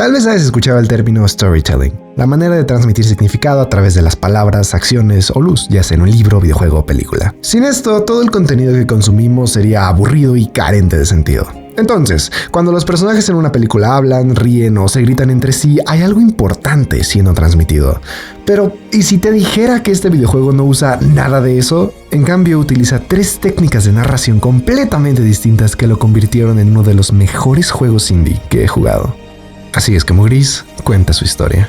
Tal vez hayas escuchado el término storytelling, la manera de transmitir significado a través de las palabras, acciones o luz, ya sea en un libro, videojuego o película. Sin esto, todo el contenido que consumimos sería aburrido y carente de sentido. Entonces, cuando los personajes en una película hablan, ríen o se gritan entre sí, hay algo importante siendo transmitido. Pero, ¿y si te dijera que este videojuego no usa nada de eso? En cambio, utiliza 3 técnicas de narración completamente distintas que lo convirtieron en uno de los mejores juegos indie que he jugado. Así es como Gris cuenta su historia.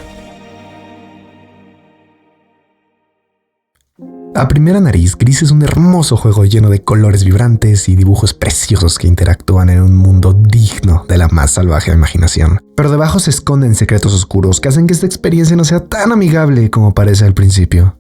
A primera nariz, Gris es un hermoso juego lleno de colores vibrantes y dibujos preciosos que interactúan en un mundo digno de la más salvaje imaginación. Pero debajo se esconden secretos oscuros que hacen que esta experiencia no sea tan amigable como parece al principio.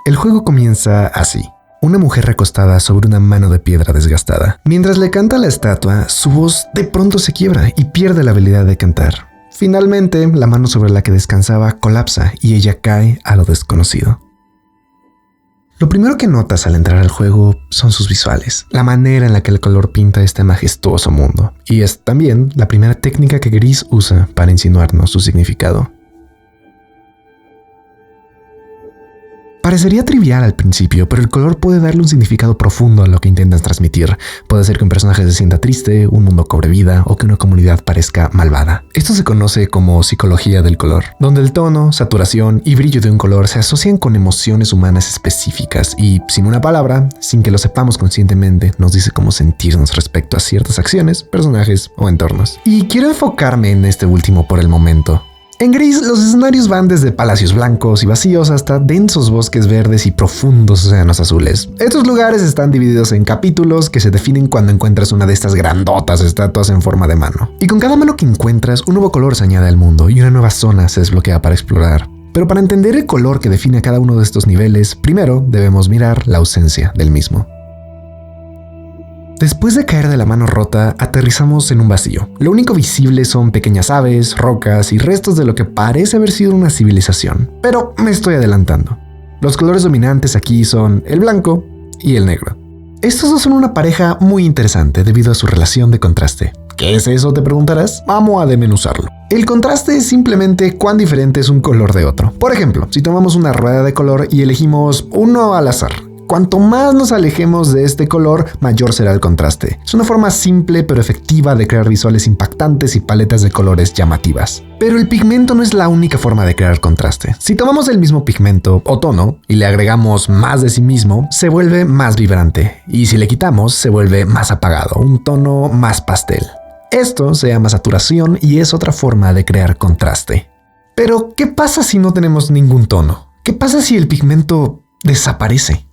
El juego comienza así. Una mujer recostada sobre una mano de piedra desgastada. Mientras le canta a la estatua, su voz de pronto se quiebra y pierde la habilidad de cantar. Finalmente, la mano sobre la que descansaba colapsa y ella cae a lo desconocido. Lo primero que notas al entrar al juego son sus visuales, la manera en la que el color pinta este majestuoso mundo, y es también la primera técnica que Gris usa para insinuarnos su significado. Parecería trivial al principio, pero el color puede darle un significado profundo a lo que intentas transmitir. Puede ser que un personaje se sienta triste, un mundo cobre vida o que una comunidad parezca malvada. Esto se conoce como psicología del color, donde el tono, saturación y brillo de un color se asocian con emociones humanas específicas y, sin una palabra, sin que lo sepamos conscientemente, nos dice cómo sentirnos respecto a ciertas acciones, personajes o entornos. Y quiero enfocarme en este último por el momento. En Gris, los escenarios van desde palacios blancos y vacíos hasta densos bosques verdes y profundos océanos azules. Estos lugares están divididos en capítulos que se definen cuando encuentras una de estas grandotas estatuas en forma de mano. Y con cada mano que encuentras, un nuevo color se añade al mundo y una nueva zona se desbloquea para explorar. Pero para entender el color que define a cada uno de estos niveles, primero debemos mirar la ausencia del mismo. Después de caer de la mano rota, aterrizamos en un vacío. Lo único visible son pequeñas aves, rocas y restos de lo que parece haber sido una civilización. Pero me estoy adelantando. Los colores dominantes aquí son el blanco y el negro. Estos dos son una pareja muy interesante debido a su relación de contraste. ¿Qué es eso?, te preguntarás. Vamos a desmenuzarlo. El contraste es simplemente cuán diferente es un color de otro. Por ejemplo, si tomamos una rueda de color y elegimos uno al azar, cuanto más nos alejemos de este color, mayor será el contraste. Es una forma simple pero efectiva de crear visuales impactantes y paletas de colores llamativas. Pero el pigmento no es la única forma de crear contraste. Si tomamos el mismo pigmento o tono y le agregamos más de sí mismo, se vuelve más vibrante. Y si le quitamos, se vuelve más apagado, un tono más pastel. Esto se llama saturación y es otra forma de crear contraste. Pero, ¿qué pasa si no tenemos ningún tono? ¿Qué pasa si el pigmento desaparece?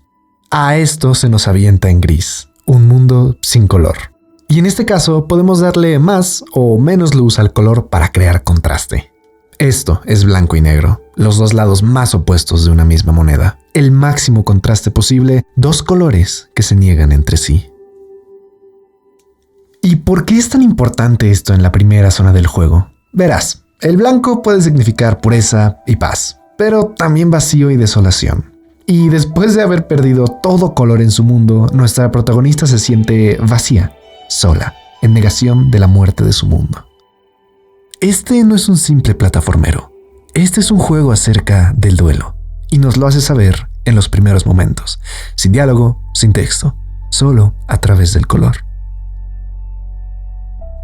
A esto se nos avienta en Gris, un mundo sin color. Y en este caso podemos darle más o menos luz al color para crear contraste. Esto es blanco y negro, los dos lados más opuestos de una misma moneda. El máximo contraste posible, dos colores que se niegan entre sí. ¿Y por qué es tan importante esto en la primera zona del juego? Verás, el blanco puede significar pureza y paz, pero también vacío y desolación. Y después de haber perdido todo color en su mundo, nuestra protagonista se siente vacía, sola, en negación de la muerte de su mundo. Este no es un simple plataformero. Este es un juego acerca del duelo, y nos lo hace saber en los primeros momentos, sin diálogo, sin texto, solo a través del color.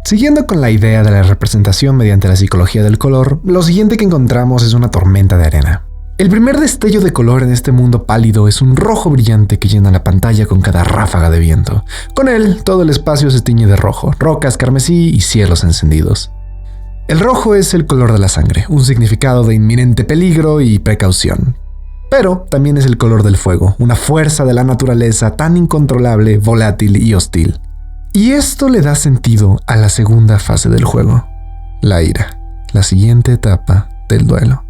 Siguiendo con la idea de la representación mediante la psicología del color, lo siguiente que encontramos es una tormenta de arena. El primer destello de color en este mundo pálido es un rojo brillante que llena la pantalla con cada ráfaga de viento. Con él, todo el espacio se tiñe de rojo, rocas carmesí y cielos encendidos. El rojo es el color de la sangre, un significado de inminente peligro y precaución. Pero también es el color del fuego, una fuerza de la naturaleza tan incontrolable, volátil y hostil. Y esto le da sentido a la segunda fase del juego, la ira, la siguiente etapa del duelo.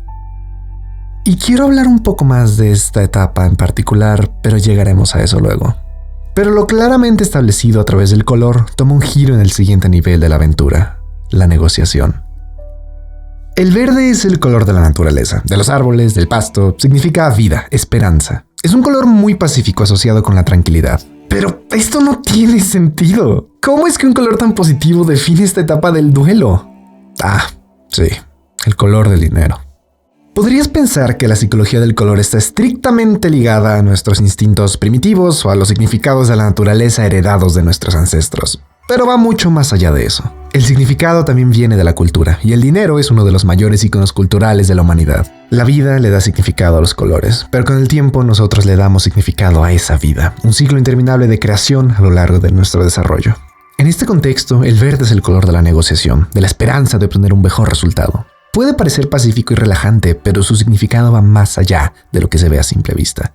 Y quiero hablar un poco más de esta etapa en particular, pero llegaremos a eso luego. Pero lo claramente establecido a través del color toma un giro en el siguiente nivel de la aventura, la negociación. El verde es el color de la naturaleza, de los árboles, del pasto, significa vida, esperanza. Es un color muy pacífico asociado con la tranquilidad. Pero esto no tiene sentido. ¿Cómo es que un color tan positivo define esta etapa del duelo? Sí, el color del dinero. Podrías pensar que la psicología del color está estrictamente ligada a nuestros instintos primitivos o a los significados de la naturaleza heredados de nuestros ancestros, pero va mucho más allá de eso. El significado también viene de la cultura, y el dinero es uno de los mayores íconos culturales de la humanidad. La vida le da significado a los colores, pero con el tiempo nosotros le damos significado a esa vida, un ciclo interminable de creación a lo largo de nuestro desarrollo. En este contexto, el verde es el color de la negociación, de la esperanza de obtener un mejor resultado. Puede parecer pacífico y relajante, pero su significado va más allá de lo que se ve a simple vista.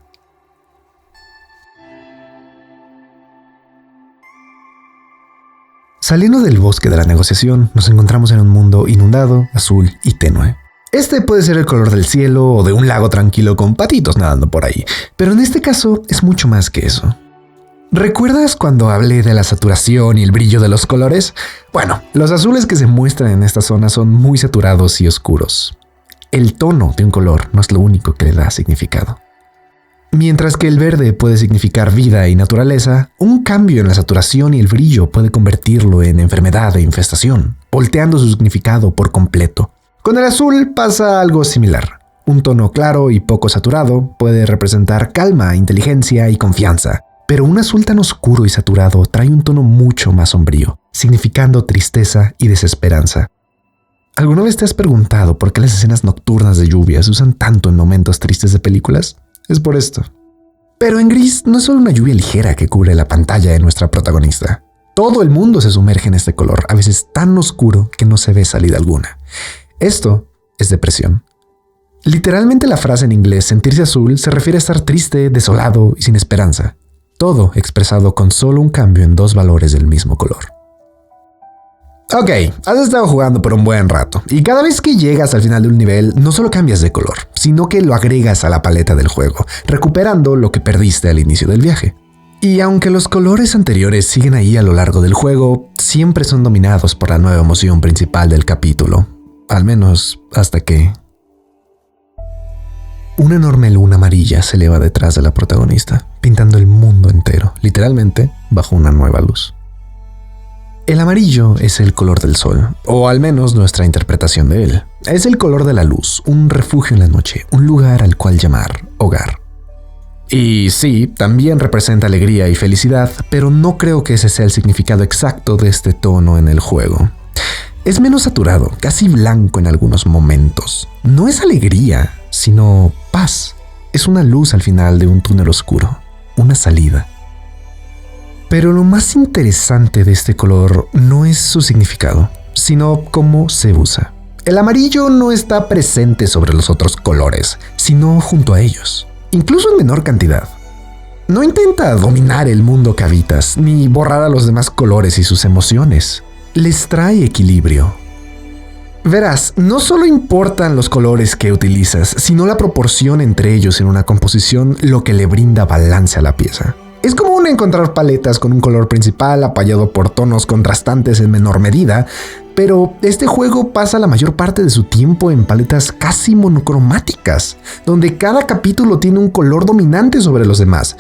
Saliendo del bosque de la negociación, nos encontramos en un mundo inundado, azul y tenue. Este puede ser el color del cielo o de un lago tranquilo con patitos nadando por ahí, pero en este caso es mucho más que eso. ¿Recuerdas cuando hablé de la saturación y el brillo de los colores? Bueno, los azules que se muestran en esta zona son muy saturados y oscuros. El tono de un color no es lo único que le da significado. Mientras que el verde puede significar vida y naturaleza, un cambio en la saturación y el brillo puede convertirlo en enfermedad e infestación, volteando su significado por completo. Con el azul pasa algo similar. Un tono claro y poco saturado puede representar calma, inteligencia y confianza. Pero un azul tan oscuro y saturado trae un tono mucho más sombrío, significando tristeza y desesperanza. ¿Alguna vez te has preguntado por qué las escenas nocturnas de lluvia se usan tanto en momentos tristes de películas? Es por esto. Pero en Gris no es solo una lluvia ligera que cubre la pantalla de nuestra protagonista. Todo el mundo se sumerge en este color, a veces tan oscuro que no se ve salida alguna. Esto es depresión. Literalmente la frase en inglés sentirse azul se refiere a estar triste, desolado y sin esperanza. Todo expresado con solo un cambio en dos valores del mismo color. Ok, has estado jugando por un buen rato, y cada vez que llegas al final de un nivel, no solo cambias de color, sino que lo agregas a la paleta del juego, recuperando lo que perdiste al inicio del viaje. Y aunque los colores anteriores siguen ahí a lo largo del juego, siempre son dominados por la nueva emoción principal del capítulo, al menos hasta que... Una enorme luna amarilla se eleva detrás de la protagonista, pintando el mundo entero, literalmente bajo una nueva luz. El amarillo es el color del sol, o al menos nuestra interpretación de él. Es el color de la luz, un refugio en la noche, un lugar al cual llamar hogar. Y sí, también representa alegría y felicidad, pero no creo que ese sea el significado exacto de este tono en el juego. Es menos saturado, casi blanco en algunos momentos. No es alegría, sino paz. Es una luz al final de un túnel oscuro, una salida. Pero lo más interesante de este color no es su significado, sino cómo se usa. El amarillo no está presente sobre los otros colores, sino junto a ellos, incluso en menor cantidad. No intenta dominar el mundo que habitas, ni borrar a los demás colores y sus emociones. Les trae equilibrio. Verás, no solo importan los colores que utilizas, sino la proporción entre ellos en una composición lo que le brinda balance a la pieza. Es común encontrar paletas con un color principal apoyado por tonos contrastantes en menor medida, pero este juego pasa la mayor parte de su tiempo en paletas casi monocromáticas, donde cada capítulo tiene un color dominante sobre los demás.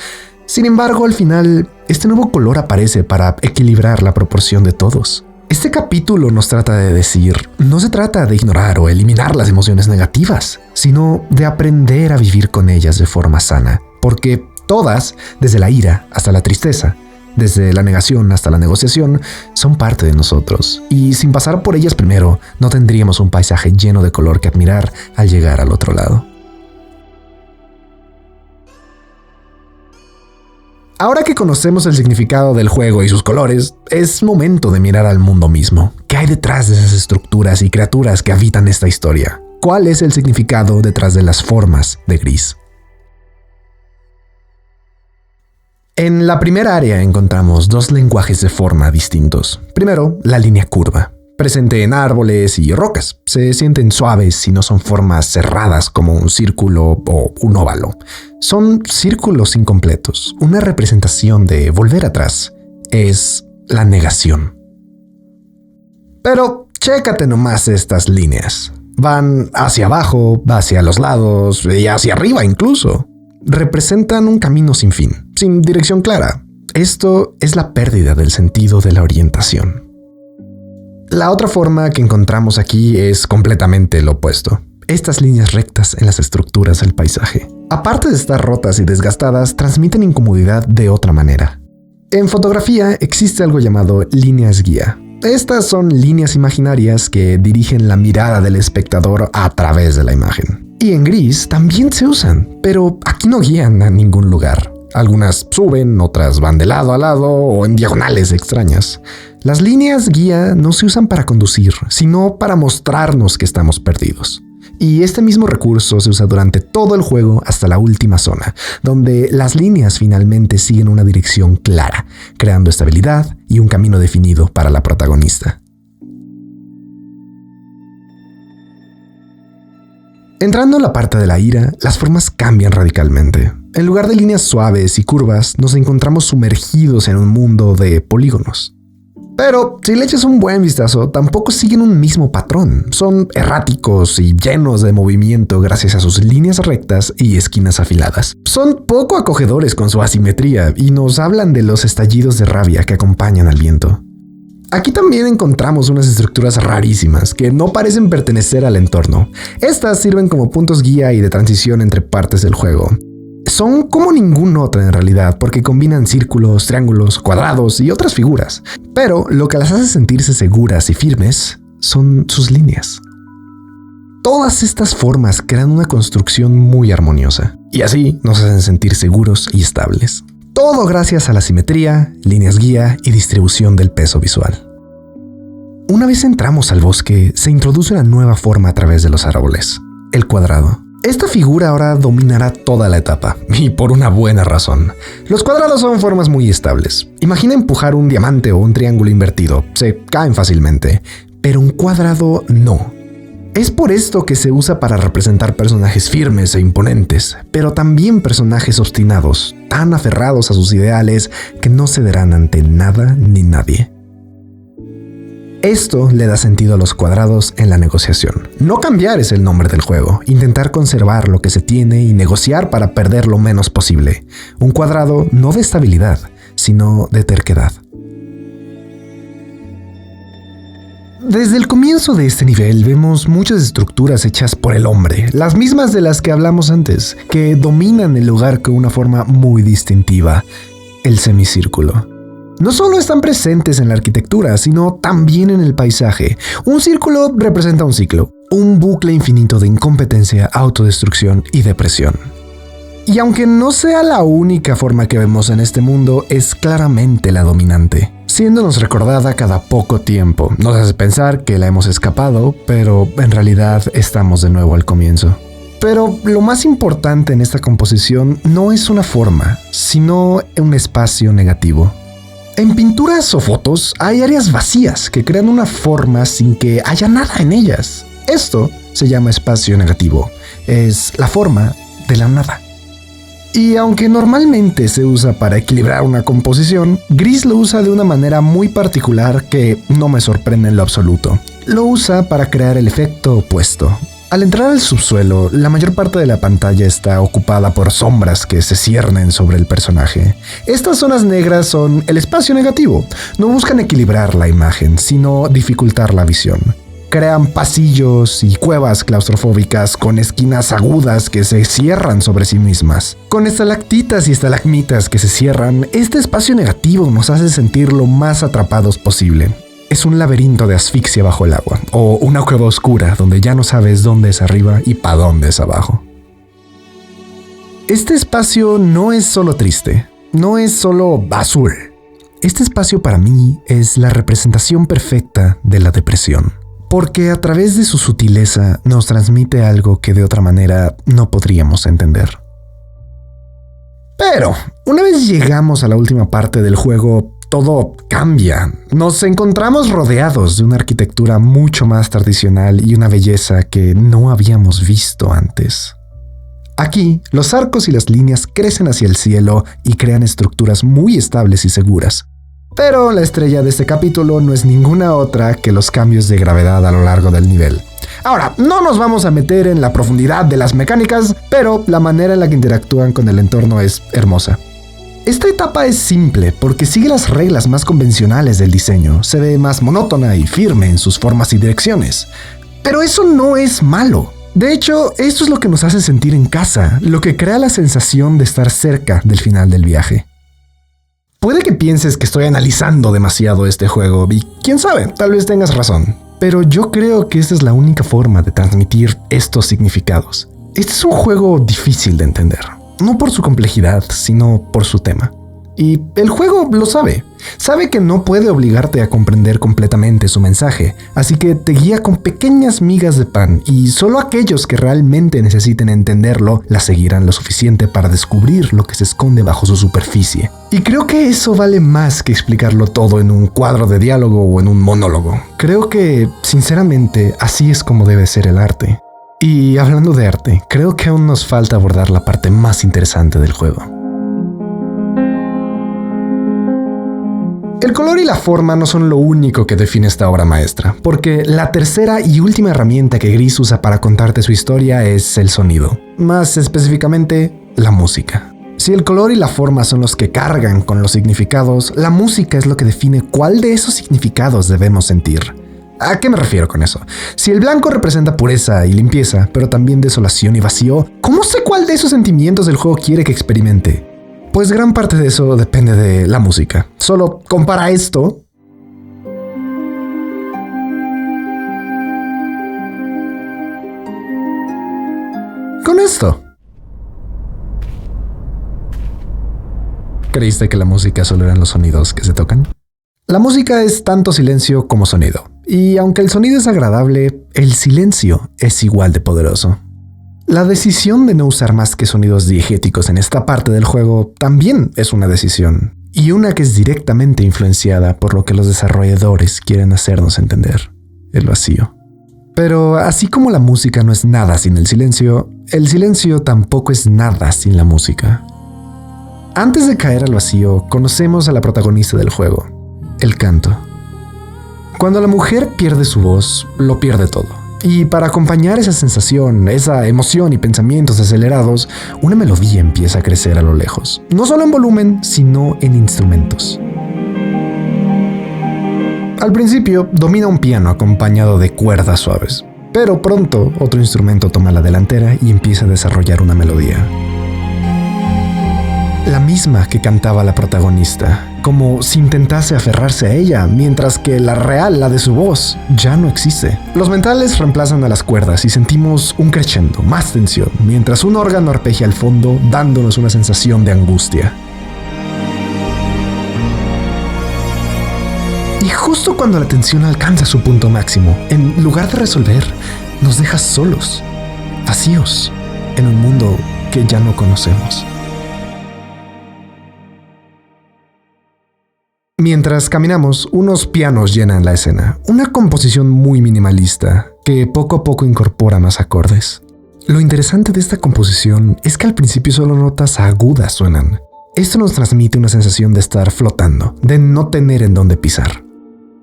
Sin embargo, al final, este nuevo color aparece para equilibrar la proporción de todos. Este capítulo nos trata de decir, no se trata de ignorar o eliminar las emociones negativas, sino de aprender a vivir con ellas de forma sana, porque todas, desde la ira hasta la tristeza, desde la negación hasta la negociación, son parte de nosotros, y sin pasar por ellas primero, no tendríamos un paisaje lleno de color que admirar al llegar al otro lado. Ahora que conocemos el significado del juego y sus colores, es momento de mirar al mundo mismo. ¿Qué hay detrás de esas estructuras y criaturas que habitan esta historia? ¿Cuál es el significado detrás de las formas de Gris? En la primera área encontramos dos lenguajes de forma distintos. Primero, la línea curva, presente en árboles y rocas. Se sienten suaves y no son formas cerradas como un círculo o un óvalo. Son círculos incompletos, una representación de volver atrás. Es la negación. Pero chécate nomás estas líneas. Van hacia abajo, hacia los lados y hacia arriba incluso. Representan un camino sin fin, sin dirección clara. Esto es la pérdida del sentido de la orientación. La otra forma que encontramos aquí es completamente lo opuesto. Estas líneas rectas en las estructuras del paisaje. Aparte de estar rotas y desgastadas, transmiten incomodidad de otra manera. En fotografía existe algo llamado líneas guía. Estas son líneas imaginarias que dirigen la mirada del espectador a través de la imagen. Y en Gris también se usan, pero aquí no guían a ningún lugar. Algunas suben, otras van de lado a lado o en diagonales extrañas. Las líneas guía no se usan para conducir, sino para mostrarnos que estamos perdidos. Y este mismo recurso se usa durante todo el juego hasta la última zona, donde las líneas finalmente siguen una dirección clara, creando estabilidad y un camino definido para la protagonista. Entrando en la parte de la ira, las formas cambian radicalmente. En lugar de líneas suaves y curvas, nos encontramos sumergidos en un mundo de polígonos. Pero si le echas un buen vistazo, tampoco siguen un mismo patrón. Son erráticos y llenos de movimiento gracias a sus líneas rectas y esquinas afiladas. Son poco acogedores con su asimetría y nos hablan de los estallidos de rabia que acompañan al viento. Aquí también encontramos unas estructuras rarísimas que no parecen pertenecer al entorno. Estas sirven como puntos guía y de transición entre partes del juego. Son como ninguna otra en realidad porque combinan círculos, triángulos, cuadrados y otras figuras. Pero lo que las hace sentirse seguras y firmes son sus líneas. Todas estas formas crean una construcción muy armoniosa y así nos hacen sentir seguros y estables. Todo gracias a la simetría, líneas guía y distribución del peso visual. Una vez entramos al bosque, se introduce una nueva forma a través de los árboles, el cuadrado. Esta figura ahora dominará toda la etapa, y por una buena razón. Los cuadrados son formas muy estables. Imagina empujar un diamante o un triángulo invertido, se caen fácilmente, pero un cuadrado no. Es por esto que se usa para representar personajes firmes e imponentes, pero también personajes obstinados, tan aferrados a sus ideales que no cederán ante nada ni nadie. Esto le da sentido a los cuadrados en la negociación. No cambiar es el nombre del juego, intentar conservar lo que se tiene y negociar para perder lo menos posible. Un cuadrado no de estabilidad, sino de terquedad. Desde el comienzo de este nivel vemos muchas estructuras hechas por el hombre, las mismas de las que hablamos antes, que dominan el lugar con una forma muy distintiva, el semicírculo. No solo están presentes en la arquitectura, sino también en el paisaje. Un círculo representa un ciclo, un bucle infinito de incompetencia, autodestrucción y depresión. Y aunque no sea la única forma que vemos en este mundo, es claramente la dominante, siéndonos recordada cada poco tiempo. Nos hace pensar que la hemos escapado, pero en realidad estamos de nuevo al comienzo. Pero lo más importante en esta composición no es una forma, sino un espacio negativo. En pinturas o fotos hay áreas vacías que crean una forma sin que haya nada en ellas. Esto se llama espacio negativo. Es la forma de la nada. Y aunque normalmente se usa para equilibrar una composición, Gris lo usa de una manera muy particular que no me sorprende en lo absoluto. Lo usa para crear el efecto opuesto. Al entrar al subsuelo, la mayor parte de la pantalla está ocupada por sombras que se ciernen sobre el personaje. Estas zonas negras son el espacio negativo. No buscan equilibrar la imagen, sino dificultar la visión. Crean pasillos y cuevas claustrofóbicas con esquinas agudas que se cierran sobre sí mismas. Con estalactitas y estalagmitas que se cierran, este espacio negativo nos hace sentir lo más atrapados posible. Es un laberinto de asfixia bajo el agua, o una cueva oscura donde ya no sabes dónde es arriba y para dónde es abajo. Este espacio no es solo triste, no es solo azul. Este espacio para mí es la representación perfecta de la depresión. Porque a través de su sutileza nos transmite algo que de otra manera no podríamos entender. Pero, una vez llegamos a la última parte del juego, todo cambia. Nos encontramos rodeados de una arquitectura mucho más tradicional y una belleza que no habíamos visto antes. Aquí, los arcos y las líneas crecen hacia el cielo y crean estructuras muy estables y seguras. Pero la estrella de este capítulo no es ninguna otra que los cambios de gravedad a lo largo del nivel. Ahora, no nos vamos a meter en la profundidad de las mecánicas, pero la manera en la que interactúan con el entorno es hermosa. Esta etapa es simple porque sigue las reglas más convencionales del diseño, se ve más monótona y firme en sus formas y direcciones. Pero eso no es malo. De hecho, esto es lo que nos hace sentir en casa, lo que crea la sensación de estar cerca del final del viaje. Puede que pienses que estoy analizando demasiado este juego y quién sabe, tal vez tengas razón. Pero yo creo que esta es la única forma de transmitir estos significados. Este es un juego difícil de entender. No por su complejidad, sino por su tema. Y el juego lo sabe. Sabe que no puede obligarte a comprender completamente su mensaje, así que te guía con pequeñas migas de pan y solo aquellos que realmente necesiten entenderlo la seguirán lo suficiente para descubrir lo que se esconde bajo su superficie. Y creo que eso vale más que explicarlo todo en un cuadro de diálogo o en un monólogo. Creo que, sinceramente, así es como debe ser el arte. Y hablando de arte, creo que aún nos falta abordar la parte más interesante del juego. El color y la forma no son lo único que define esta obra maestra, porque la tercera y última herramienta que Gris usa para contarte su historia es el sonido, más específicamente, la música. Si el color y la forma son los que cargan con los significados, la música es lo que define cuál de esos significados debemos sentir. ¿A qué me refiero con eso? Si el blanco representa pureza y limpieza, pero también desolación y vacío, ¿cómo sé cuál de esos sentimientos el juego quiere que experimente? Pues gran parte de eso depende de la música. Solo compara esto con esto. ¿Creíste que la música solo eran los sonidos que se tocan? La música es tanto silencio como sonido. Y aunque el sonido es agradable, el silencio es igual de poderoso. La decisión de no usar más que sonidos diegéticos en esta parte del juego también es una decisión, y una que es directamente influenciada por lo que los desarrolladores quieren hacernos entender, el vacío. Pero así como la música no es nada sin el silencio tampoco es nada sin la música. Antes de caer al vacío, conocemos a la protagonista del juego, el canto. Cuando la mujer pierde su voz, lo pierde todo. Y para acompañar esa sensación, esa emoción y pensamientos acelerados, una melodía empieza a crecer a lo lejos. No solo en volumen, sino en instrumentos. Al principio, domina un piano acompañado de cuerdas suaves. Pero pronto, otro instrumento toma la delantera y empieza a desarrollar una melodía. La misma que cantaba la protagonista, como si intentase aferrarse a ella, mientras que la real, la de su voz, ya no existe. Los metales reemplazan a las cuerdas y sentimos un crescendo, más tensión, mientras un órgano arpegia al fondo, dándonos una sensación de angustia. Y justo cuando la tensión alcanza su punto máximo, en lugar de resolver, nos deja solos, vacíos, en un mundo que ya no conocemos. Mientras caminamos, unos pianos llenan la escena, una composición muy minimalista que poco a poco incorpora más acordes. Lo interesante de esta composición es que al principio solo notas agudas suenan. Esto nos transmite una sensación de estar flotando, de no tener en dónde pisar.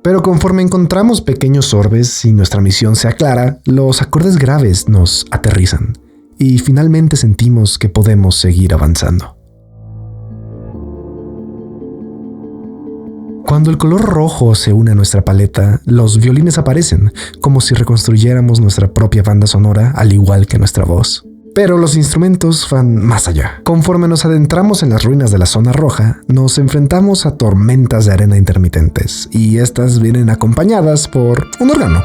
Pero conforme encontramos pequeños orbes y nuestra misión se aclara, los acordes graves nos aterrizan y finalmente sentimos que podemos seguir avanzando. Cuando el color rojo se une a nuestra paleta, los violines aparecen, como si reconstruyéramos nuestra propia banda sonora al igual que nuestra voz. Pero los instrumentos van más allá. Conforme nos adentramos en las ruinas de la zona roja, nos enfrentamos a tormentas de arena intermitentes, y estas vienen acompañadas por un órgano.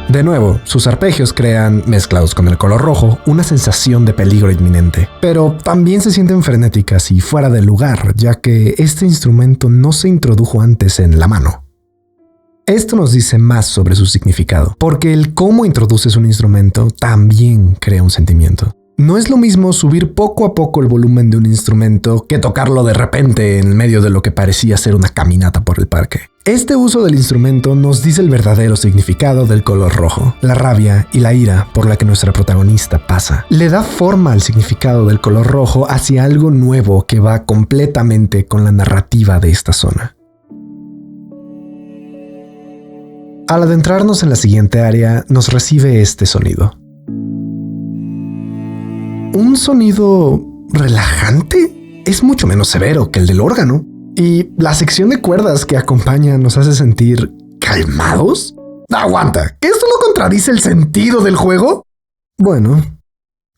De nuevo, sus arpegios crean, mezclados con el color rojo, una sensación de peligro inminente, pero también se sienten frenéticas y fuera de lugar, ya que este instrumento no se introdujo antes en la mano. Esto nos dice más sobre su significado, porque el cómo introduces un instrumento también crea un sentimiento. No es lo mismo subir poco a poco el volumen de un instrumento que tocarlo de repente en medio de lo que parecía ser una caminata por el parque. Este uso del instrumento nos dice el verdadero significado del color rojo, la rabia y la ira por la que nuestra protagonista pasa. Le da forma al significado del color rojo hacia algo nuevo que va completamente con la narrativa de esta zona. Al adentrarnos en la siguiente área, nos recibe este sonido. Un sonido relajante es mucho menos severo que el del órgano. Y la sección de cuerdas que acompaña nos hace sentir calmados. Aguanta, ¿que esto no contradice el sentido del juego? Bueno,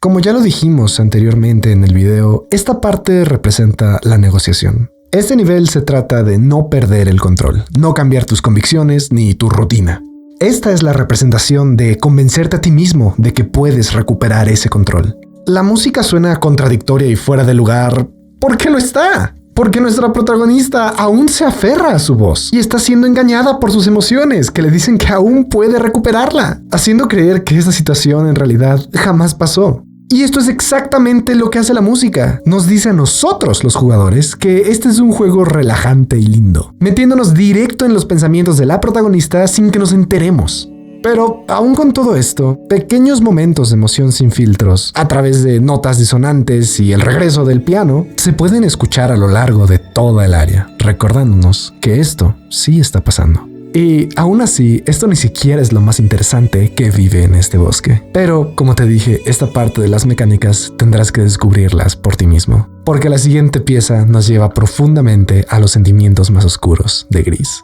como ya lo dijimos anteriormente en el video, esta parte representa la negociación. Este nivel se trata de no perder el control, no cambiar tus convicciones ni tu rutina. Esta es la representación de convencerte a ti mismo de que puedes recuperar ese control. La música suena contradictoria y fuera de lugar. ¿Por qué lo está? Porque nuestra protagonista aún se aferra a su voz y está siendo engañada por sus emociones que le dicen que aún puede recuperarla, haciendo creer que esa situación en realidad jamás pasó. Y esto es exactamente lo que hace la música. Nos dice a nosotros, los jugadores, que este es un juego relajante y lindo, metiéndonos directo en los pensamientos de la protagonista sin que nos enteremos. Pero, aún con todo esto, pequeños momentos de emoción sin filtros, a través de notas disonantes y el regreso del piano, se pueden escuchar a lo largo de toda el área, recordándonos que esto sí está pasando. Y aún así, esto ni siquiera es lo más interesante que vive en este bosque. Pero, como te dije, esta parte de las mecánicas tendrás que descubrirlas por ti mismo, porque la siguiente pieza nos lleva profundamente a los sentimientos más oscuros de Gris.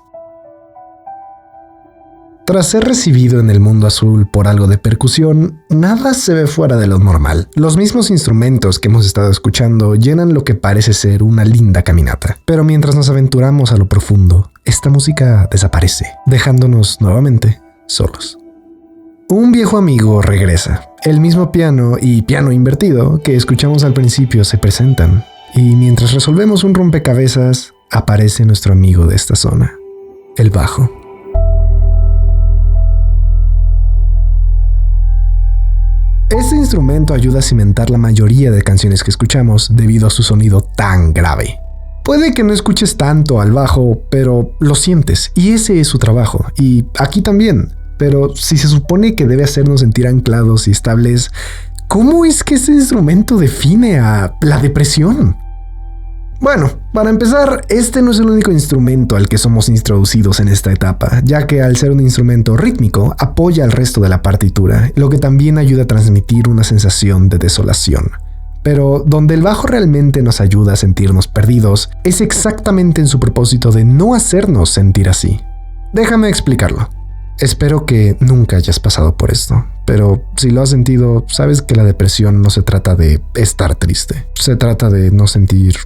Tras ser recibido en el mundo azul por algo de percusión, nada se ve fuera de lo normal. Los mismos instrumentos que hemos estado escuchando llenan lo que parece ser una linda caminata. Pero mientras nos aventuramos a lo profundo, esta música desaparece, dejándonos nuevamente solos. Un viejo amigo regresa. El mismo piano y piano invertido que escuchamos al principio se presentan. Y mientras resolvemos un rompecabezas, aparece nuestro amigo de esta zona, el bajo. Este instrumento ayuda a cimentar la mayoría de canciones que escuchamos debido a su sonido tan grave. Puede que no escuches tanto al bajo, pero lo sientes y ese es su trabajo. Y aquí también. Pero si se supone que debe hacernos sentir anclados y estables, ¿cómo es que ese instrumento define a la depresión? Bueno, para empezar, este no es el único instrumento al que somos introducidos en esta etapa, ya que al ser un instrumento rítmico, apoya al resto de la partitura, lo que también ayuda a transmitir una sensación de desolación. Pero donde el bajo realmente nos ayuda a sentirnos perdidos, es exactamente en su propósito de no hacernos sentir así. Déjame explicarlo. Espero que nunca hayas pasado por esto, pero si lo has sentido, sabes que la depresión no se trata de estar triste, se trata de no sentir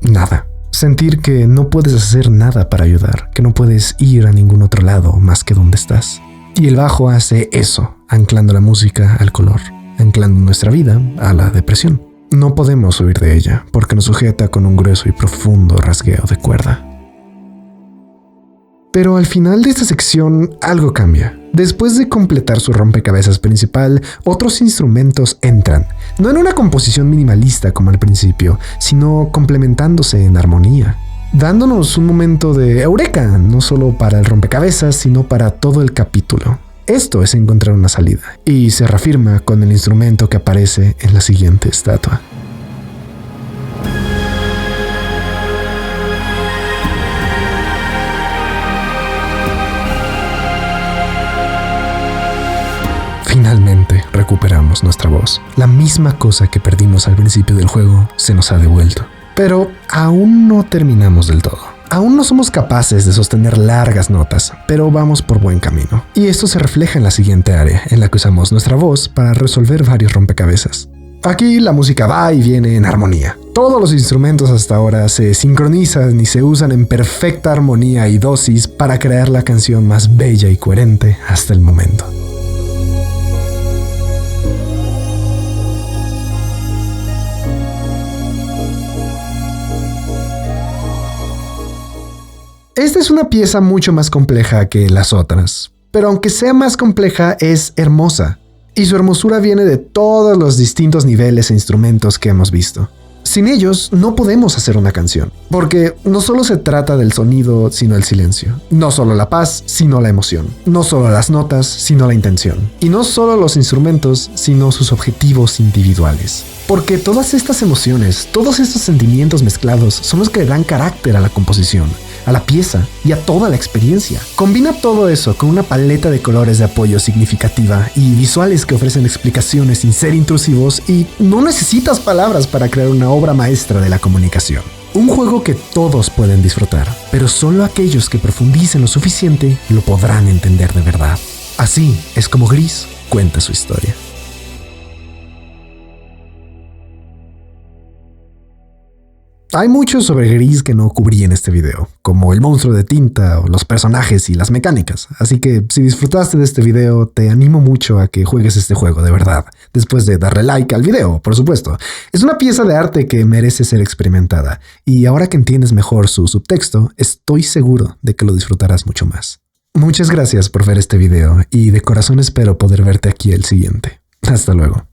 nada. Sentir que no puedes hacer nada para ayudar, que no puedes ir a ningún otro lado más que donde estás. Y el bajo hace eso, anclando la música al color, anclando nuestra vida a la depresión. No podemos huir de ella, porque nos sujeta con un grueso y profundo rasgueo de cuerda. Pero al final de esta sección algo cambia. Después de completar su rompecabezas principal, otros instrumentos entran, no en una composición minimalista como al principio, sino complementándose en armonía, dándonos un momento de eureka, no solo para el rompecabezas, sino para todo el capítulo. Esto es encontrar una salida, y se reafirma con el instrumento que aparece en la siguiente estatua. Finalmente recuperamos nuestra voz. La misma cosa que perdimos al principio del juego se nos ha devuelto. Pero aún no terminamos del todo. Aún no somos capaces de sostener largas notas, pero vamos por buen camino. Y esto se refleja en la siguiente área, en la que usamos nuestra voz para resolver varios rompecabezas. Aquí la música va y viene en armonía. Todos los instrumentos hasta ahora se sincronizan y se usan en perfecta armonía y dosis para crear la canción más bella y coherente hasta el momento. Esta es una pieza mucho más compleja que las otras, pero aunque sea más compleja, es hermosa, y su hermosura viene de todos los distintos niveles e instrumentos que hemos visto. Sin ellos, no podemos hacer una canción, porque no solo se trata del sonido, sino el silencio. No solo la paz, sino la emoción. No solo las notas, sino la intención. Y no solo los instrumentos, sino sus objetivos individuales. Porque todas estas emociones, todos estos sentimientos mezclados son los que le dan carácter a la composición. a la pieza y a toda la experiencia. Combina todo eso con una paleta de colores de apoyo significativa y visuales que ofrecen explicaciones sin ser intrusivos, y no necesitas palabras para crear una obra maestra de la comunicación. Un juego que todos pueden disfrutar, pero solo aquellos que profundicen lo suficiente lo podrán entender de verdad. Así es como Gris cuenta su historia. Hay mucho sobre Gris que no cubrí en este video, como el monstruo de tinta o los personajes y las mecánicas, así que si disfrutaste de este video te animo mucho a que juegues este juego de verdad, después de darle like al video, por supuesto. Es una pieza de arte que merece ser experimentada, y ahora que entiendes mejor su subtexto, estoy seguro de que lo disfrutarás mucho más. Muchas gracias por ver este video y de corazón espero poder verte aquí el siguiente. Hasta luego.